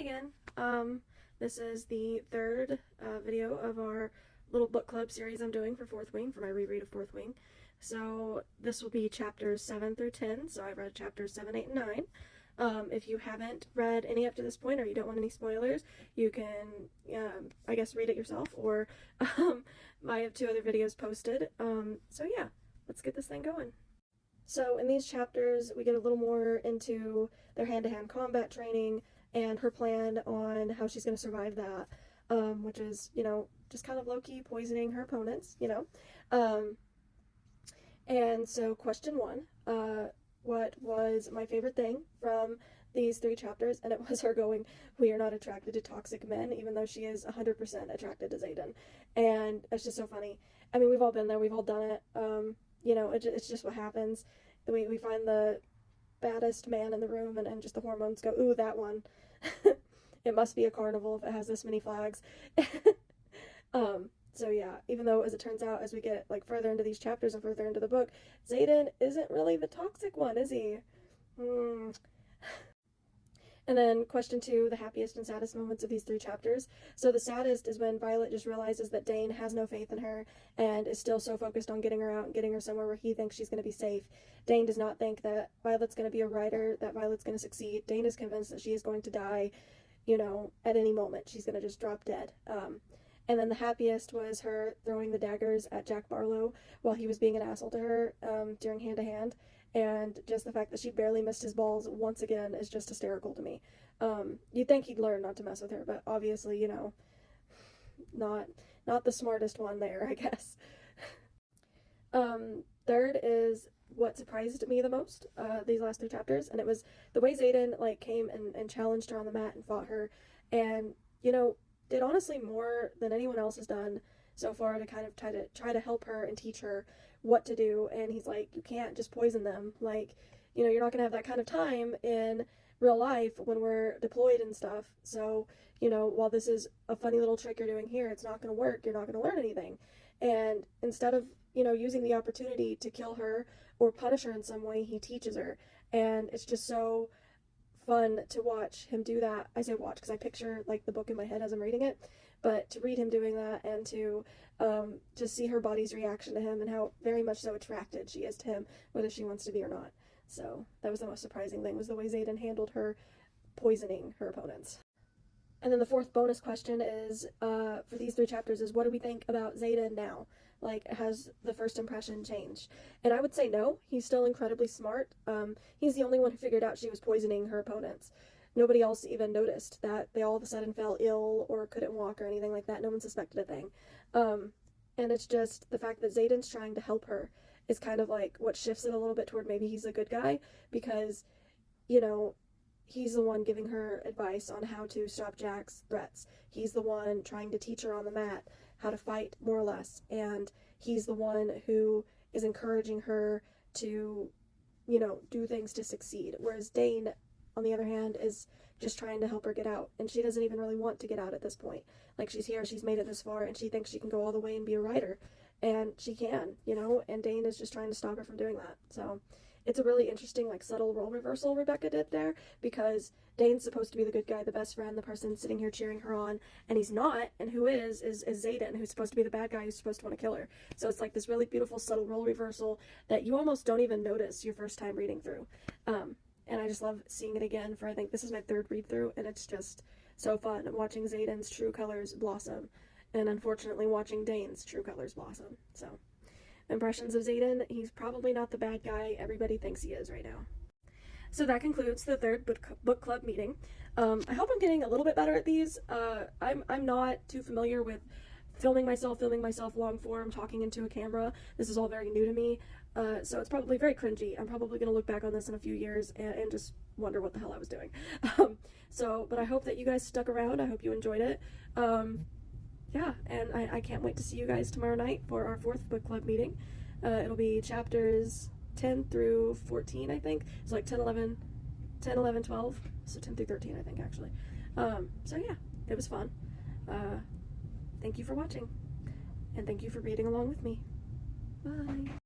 again. This is the third video of our little book club series I'm doing for Fourth Wing, for my reread of Fourth Wing. So this will be chapters 7 through 10, so I've read chapters 7, 8, and 9. If you haven't read any up to this point or you don't want any spoilers, you can, I guess, read it yourself, or I have 2 other videos posted. So yeah, let's get this thing going. So in these chapters, we get a little more into their hand-to-hand combat training and her plan on how she's going to survive that, which is, just kind of low-key poisoning her opponents, And so question 1, what was my favorite thing from these 3 chapters? And it was her going, "We are not attracted to toxic men," even though she is 100% attracted to Xaden. And it's just so funny. I mean, we've all been there, we've all done it. It's just what happens. We find the baddest man in the room and just the hormones go, "Ooh, that one." It must be a carnival if it has this many flags. So yeah, even though, as it turns out, as we get further into these chapters and further into the book, Xaden isn't really the toxic one, is he? And then question 2, the happiest and saddest moments of these 3 chapters. So the saddest is when Violet just realizes that Dane has no faith in her and is still so focused on getting her out and getting her somewhere where he thinks she's going to be safe. Dane does not think that Violet's going to be a writer, that Violet's going to succeed. Dane is convinced that she is going to die, at any moment. She's going to just drop dead. And then the happiest was her throwing the daggers at Jack Barlow while he was being an asshole to her during hand-to-hand. And just the fact that she barely missed his balls once again is just hysterical to me. You'd think he'd learn not to mess with her, but obviously, not the smartest one there, I guess. Third is what surprised me the most, these last 3 chapters, and it was the way Xaden, came and challenged her on the mat and fought her, and, did honestly more than anyone else has done so far to kind of try to help her and teach her what to do. And he's like, "You can't just poison them. You're not gonna have that kind of time in real life when we're deployed and stuff. So, while this is a funny little trick you're doing here, it's not gonna work. You're not gonna learn anything." And instead of, using the opportunity to kill her or punish her in some way, he teaches her. And it's just so fun to watch him do that. I say watch because I picture the book in my head as I'm reading it, but to read him doing that and to just see her body's reaction to him and how very much so attracted she is to him, whether she wants to be or not. So that was the most surprising thing, was the way Xaden handled her poisoning her opponents. And then the 4th bonus question is, for these 3 chapters, is what do we think about Xaden now? Has the first impression changed? And I would say no. He's still incredibly smart. He's the only one who figured out she was poisoning her opponents. Nobody else even noticed that they all of a sudden fell ill or couldn't walk or anything like that. No one suspected a thing. And it's just the fact that Xaden's trying to help her is kind of what shifts it a little bit toward maybe he's a good guy, because, he's the one giving her advice on how to stop Jack's threats. He's the one trying to teach her on the mat how to fight, more or less. And he's the one who is encouraging her to, do things to succeed. Whereas Dane, on the other hand, is just trying to help her get out. And she doesn't even really want to get out at this point. She's here, she's made it this far, and she thinks she can go all the way and be a writer. And she can, and Dane is just trying to stop her from doing that. So it's a really interesting, subtle role reversal Rebecca did there, because Dane's supposed to be the good guy, the best friend, the person sitting here cheering her on, and he's not, and who is Xaden, who's supposed to be the bad guy who's supposed to want to kill her. So it's this really beautiful, subtle role reversal that you almost don't even notice your first time reading through. And I just love seeing it again I think this is my 3rd read through, and it's just so fun watching Xaden's true colors blossom, and unfortunately watching Dane's true colors blossom. So impressions of Xaden, he's probably not the bad guy everybody thinks he is right now. So that concludes the 3rd book club meeting. I hope I'm getting a little bit better at these. I'm not too familiar with filming myself long form, talking into a camera. This is all very new to me, so it's probably very cringy. I'm probably going to look back on this in a few years and just wonder what the hell I was doing. But I hope that you guys stuck around. I hope you enjoyed it. Yeah, and I can't wait to see you guys tomorrow night for our 4th book club meeting. It'll be chapters 10 through 14, I think. So 10, 11, 12. So 10 through 13, I think, actually. So yeah, it was fun. Thank you for watching, and thank you for reading along with me. Bye.